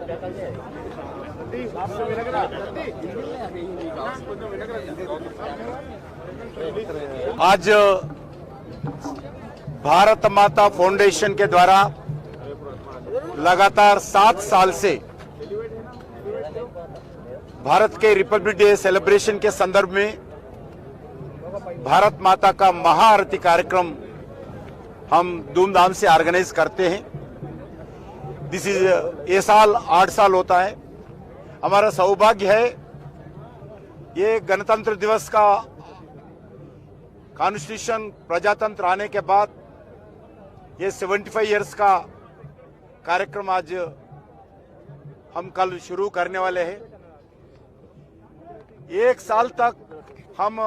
आज भारत माता फाउंडेशन के द्वारा लगातार 7 साल से भारत के रिपब्लिक डे सेलिब्रेशन के संदर्भ में भारत माता का महाआरती कार्यक्रम हम धूमधाम से ऑर्गेनाइज करते हैं। ये साल 8 साल होता है। हमारा सौभाग्य है ये गणतंत्र दिवस का कॉन्स्टिट्यूशन प्रजातंत्र आने के बाद ये 75 इयर्स का कार्यक्रम आज हम कल शुरू करने वाले हैं। 1 साल तक हम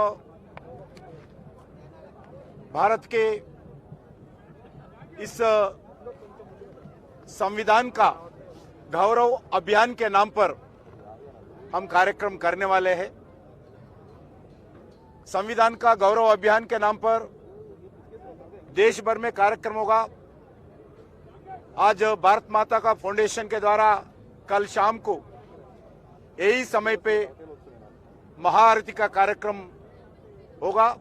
भारत के इस संविधान का गौरव अभियान के नाम पर हम कार्यक्रम करने वाले हैं। संविधान का गौरव अभियान के नाम पर देश भर में कार्यक्रम होगा। आज भारत माता का फाउंडेशन के द्वारा कल शाम को यही समय पे महाआरती का कार्यक्रम होगा।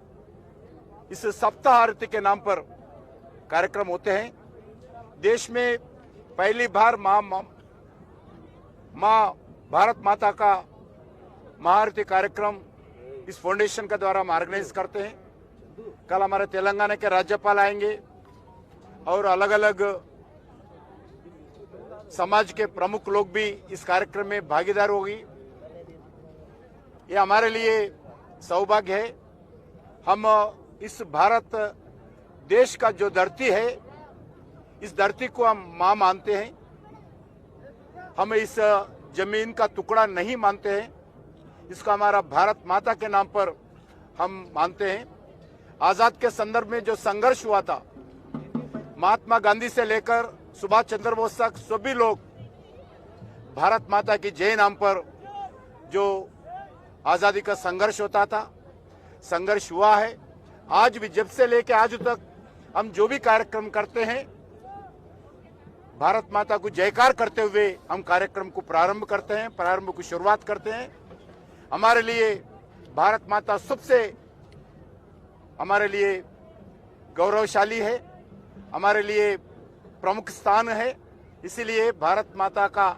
इस सप्ताह आरती के नाम पर कार्यक्रम होते हैं। देश में पहली बार माँ भारत माता का महाआरती कार्यक्रम इस फाउंडेशन के द्वारा हम ऑर्गेनाइज करते हैं। कल हमारे तेलंगाना के राज्यपाल आएंगे और अलग अलग समाज के प्रमुख लोग भी इस कार्यक्रम में भागीदार होगी। ये हमारे लिए सौभाग्य है। हम इस भारत देश का जो धरती है, इस धरती को हम मां मानते हैं। हम इस जमीन का टुकड़ा नहीं मानते हैं। इसको हमारा भारत माता के नाम पर हम मानते हैं। आजाद के संदर्भ में जो संघर्ष हुआ था, महात्मा गांधी से लेकर सुभाष चंद्र बोस तक सभी लोग भारत माता की जय नाम पर जो आजादी का संघर्ष होता था, संघर्ष हुआ है। आज भी जब से लेकर आज तक हम जो भी कार्यक्रम करते हैं, भारत माता को जयकार करते हुए हम कार्यक्रम को प्रारंभ करते हैं, प्रारंभ की शुरुआत करते हैं। हमारे लिए भारत माता सबसे हमारे लिए गौरवशाली है, हमारे लिए प्रमुख स्थान है। इसीलिए भारत माता का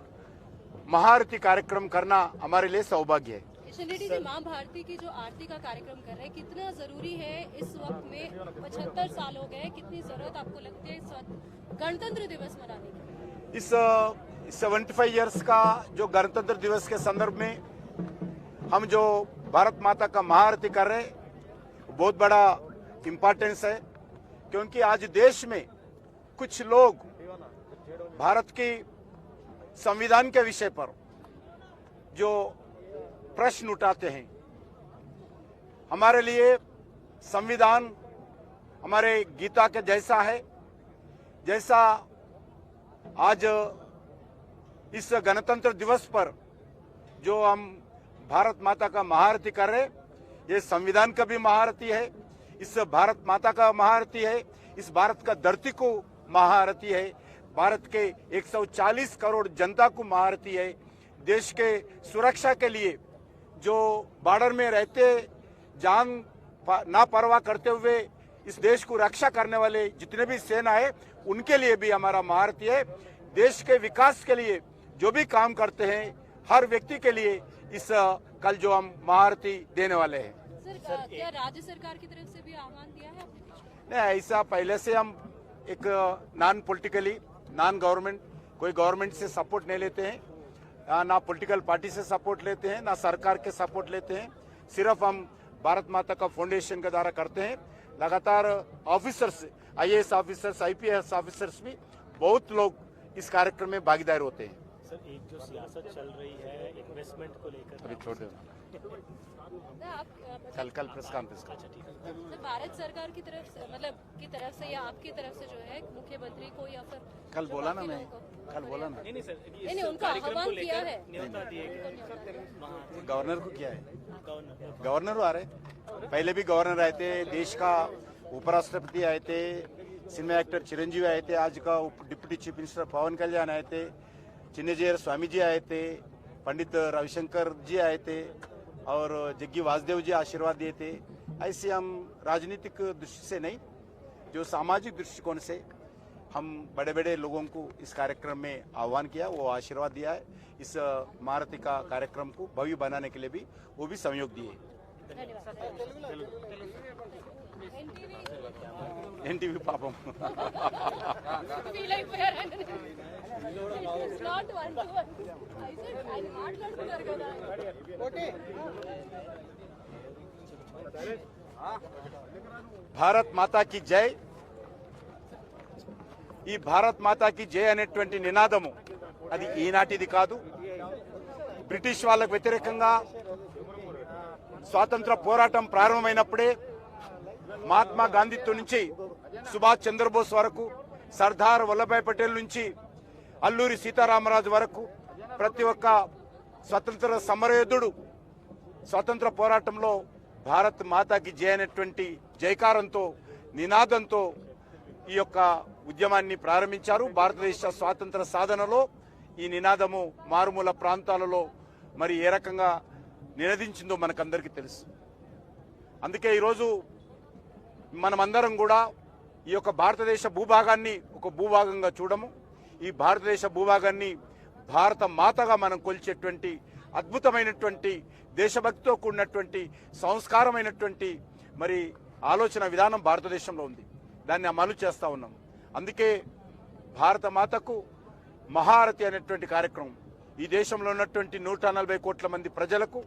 महाआरती कार्यक्रम करना हमारे लिए सौभाग्य है। रेड्डी जी, मां भारती की जो आरती का कार्यक्रम कर रहे हैं, कितना जरूरी है इस वक्त में? 75 साल हो गए, कितनी जरूरत आपको लगती है इस वक्त गणतंत्र दिवस मनाने की? इस 75 इयर्स का जो गणतंत्र दिवस के संदर्भ में हम जो भारत माता का महाआरती कर रहे हैं, बहुत बड़ा इम्पोर्टेंस है। क्योंकि आज देश में कुछ लोग भारत की संविधान के विषय पर जो प्रश्न उठाते हैं, हमारे लिए संविधान हमारे गीता के जैसा है। जैसा आज इस गणतंत्र दिवस पर जो हम भारत माता का महाआरती कर रहे हैं, ये संविधान का भी महाआरती है, इस भारत माता का महाआरती है, इस भारत का धरती को महाआरती है, भारत के 140 करोड़ जनता को महाआरती है। देश के सुरक्षा के लिए जो बॉर्डर में रहते, जान ना परवाह करते हुए इस देश को रक्षा करने वाले जितने भी सेना है, उनके लिए भी हमारा महाआरती है। देश के विकास के लिए जो भी काम करते हैं, हर व्यक्ति के लिए इस कल जो हम महाआरती देने वाले हैं। सर, क्या राज्य सरकार की तरफ से भी आह्वान दिया है? नहीं, ऐसा पहले से हम एक नॉन पॉलिटिकली, नॉन गवर्नमेंट, कोई गवर्नमेंट से सपोर्ट नहीं लेते हैं, ना पॉलिटिकल पार्टी से सपोर्ट लेते हैं, ना सरकार के सपोर्ट लेते हैं। सिर्फ हम भारत माता का फाउंडेशन के द्वारा करते हैं। लगातार officers, IAS officers, IPS officers भी बहुत लोग इस कार्यक्रम में भागीदार होते हैं। सर, एक जो सियासत चल रही है इन्वेस्टमेंट को लेकर, अभी छोड़ देना, कल प्रेस कॉन्फ्रेंस का। तो भारत सरकार की तरफ से या आपकी तरफ से जो है मुख्यमंत्री को या फिर कल बोला ना, मैं कल बोला ना। नहीं सर, नहीं, उनका आह्वान किया है, न्योता दिए गवर्नर को किया है, गवर्नर आ रहे, पहले भी गवर्नर आए थे, देश का उपराष्ट्रपति आए थे, सिनेमा एक्टर चिरंजीवी आए थे, आज का डिप्टी चीफ मिनिस्टर पवन कल्याण आए थे, चिन्नजेर स्वामी जी आए थे, पंडित रविशंकर जी आए थे और जग्गी वासुदेव जी आशीर्वाद दिए थे। ऐसे हम राजनीतिक दृष्टि से नहीं, जो सामाजिक दृष्टिकोण से हम बड़े बड़े लोगों को इस कार्यक्रम में आह्वान किया, वो आशीर्वाद दिया है। इस महारथी का कार्यक्रम को भव्य बनाने के लिए भी वो भी सहयोग दिए। एनटीवी पापम భారత్ మాతాకి జై. ఈ భారత్ మాతాకి జై అనేటువంటి నినాదము అది ఈనాటిది కాదు. బ్రిటిష్ వాళ్ళకు వ్యతిరేకంగా స్వాతంత్ర పోరాటం ప్రారంభమైనప్పుడే మహాత్మా గాంధీతో నుంచి సుభాష్ చంద్రబోస్ వరకు, సర్దార్ వల్లభాయ్ పటేల్ నుంచి అల్లూరి సీతారామరాజు వరకు ప్రతి ఒక్క స్వతంత్ర సమరయోధుడు స్వాతంత్ర పోరాటంలో భారత్ మాతాకి జై అనేటువంటి జైకారంతో, నినాదంతో ఈ యొక్క ఉద్యమాన్ని ప్రారంభించారు. భారతదేశ స్వాతంత్ర సాధనలో ఈ నినాదము మారుమూల ప్రాంతాలలో మరి ఏ రకంగా నినదించిందో మనకందరికీ తెలుసు. అందుకే ఈరోజు మనమందరం కూడా ఈ యొక్క భారతదేశ భూభాగాన్ని ఒక భూభాగంగా చూడము, ఈ భారతదేశ భూభాగాన్ని భారత మాతగా మనం కొలిచేటువంటి అద్భుతమైనటువంటి దేశభక్తితో కూడినటువంటి సంస్కారమైనటువంటి మరి ఆలోచన విధానం భారతదేశంలో ఉంది. దాన్ని అమలు చేస్తూ ఉన్నాం. అందుకే భారత మాతకు మహారతి అనేటువంటి కార్యక్రమం ఈ దేశంలో ఉన్నటువంటి 140 కోట్ల మంది ప్రజలకు,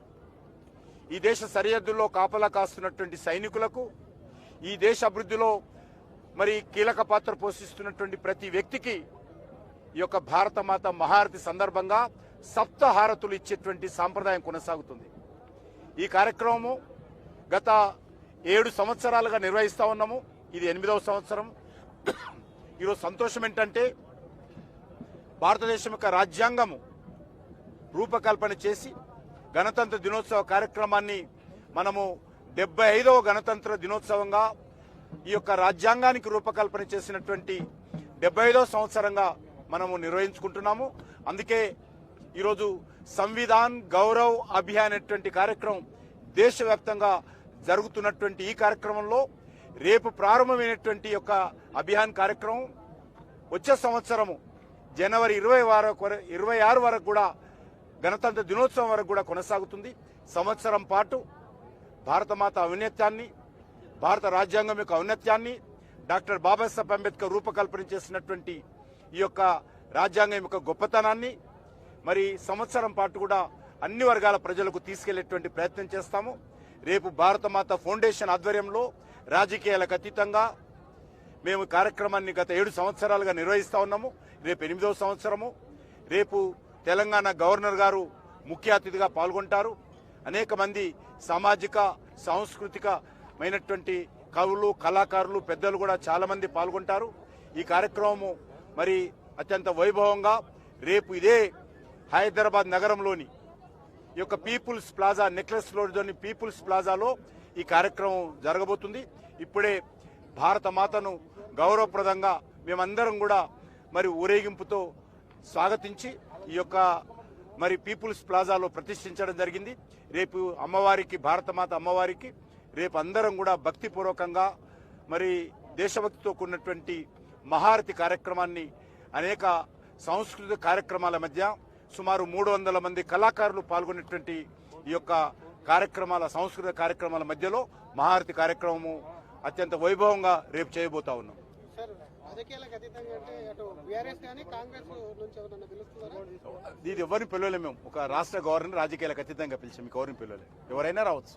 ఈ దేశ సరిహద్దుల్లో కాపలా కాస్తున్నటువంటి సైనికులకు, ఈ దేశ అభివృద్ధిలో మరి కీలక పాత్ర పోషిస్తున్నటువంటి ప్రతి వ్యక్తికి ఈ యొక్క భారత మాత మహారతి సందర్భంగా సప్తహారతులు ఇచ్చేటువంటి సాంప్రదాయం కొనసాగుతుంది. ఈ కార్యక్రమము గత 7 సంవత్సరాలుగా నిర్వహిస్తూ ఉన్నాము. ఇది 8వ సంవత్సరం. ఈరోజు సంతోషం ఏంటంటే భారతదేశం యొక్క రాజ్యాంగము రూపకల్పన చేసి గణతంత్ర దినోత్సవ కార్యక్రమాన్ని మనము 75వ గణతంత్ర దినోత్సవంగా ఈ యొక్క రాజ్యాంగానికి రూపకల్పన చేసినటువంటి 75వ సంవత్సరంగా మనము నిర్వహించుకుంటున్నాము. అందుకే ఈరోజు సంవిధాన్ గౌరవ్ అభియాన్ అనేటువంటి కార్యక్రమం దేశవ్యాప్తంగా జరుగుతున్నటువంటి ఈ కార్యక్రమంలో రేపు ప్రారంభమైనటువంటి యొక్క అభియాన్ కార్యక్రమం వచ్చే సంవత్సరము జనవరి 26 వరకు కూడా గణతంత్ర దినోత్సవం వరకు కూడా కొనసాగుతుంది. సంవత్సరం పాటు భారతమాత ఔన్నత్యాన్ని, భారత రాజ్యాంగం యొక్క ఔన్నత్యాన్ని, డాక్టర్ బాబాసాహెబ్ అంబేద్కర్ రూపకల్పన చేసినటువంటి ఈ యొక్క రాజ్యాంగం యొక్క గొప్పతనాన్ని మరి సంవత్సరం పాటు కూడా అన్ని వర్గాల ప్రజలకు తీసుకెళ్లేటువంటి ప్రయత్నం చేస్తాము. రేపు భారతమాత ఫౌండేషన్ ఆధ్వర్యంలో రాజకీయాలకు అతీతంగా మేము కార్యక్రమాన్ని గత 7 సంవత్సరాలుగా నిర్వహిస్తా ఉన్నాము. రేపు 8వ సంవత్సరము. రేపు తెలంగాణ గవర్నర్ గారు ముఖ్య అతిథిగా పాల్గొంటారు. అనేక మంది సామాజిక సాంస్కృతికమైనటువంటి కవులు, కళాకారులు, పెద్దలు కూడా చాలా మంది పాల్గొంటారు. ఈ కార్యక్రమము మరి అత్యంత వైభవంగా రేపు ఇదే హైదరాబాద్ నగరంలోని ఈ యొక్క పీపుల్స్ ప్లాజా, నెక్లెస్ రోడ్లోని పీపుల్స్ ప్లాజాలో ఈ కార్యక్రమం జరగబోతుంది. ఇప్పుడే భారత మాతను గౌరవప్రదంగా మేమందరం కూడా మరి ఊరేగింపుతో స్వాగతించి ఈ యొక్క మరి పీపుల్స్ ప్లాజాలో ప్రతిష్ఠించడం జరిగింది. రేపు అమ్మవారికి, భారతమాత అమ్మవారికి రేపు అందరం కూడా భక్తిపూర్వకంగా మరి దేశభక్తితో కూడినటువంటి మహారతి కార్యక్రమాన్ని అనేక సాంస్కృతిక కార్యక్రమాల మధ్య సుమారు 300 మంది కళాకారులు పాల్గొనేటువంటి ఈ యొక్క కార్యక్రమాల, సాంస్కృతిక కార్యక్రమాల మధ్యలో మహారతి కార్యక్రమము అత్యంత వైభవంగా రేపు చేయబోతా ఉన్నాం. ఇది ఎవరిని పిలవలేము. మేము ఒక రాష్ట్ర గవర్నర్ రాజకీయాలకు అతీతంగా పిలిచాం. మీకు ఎవరిని పిలవలేదు. ఎవరైనా రావచ్చు.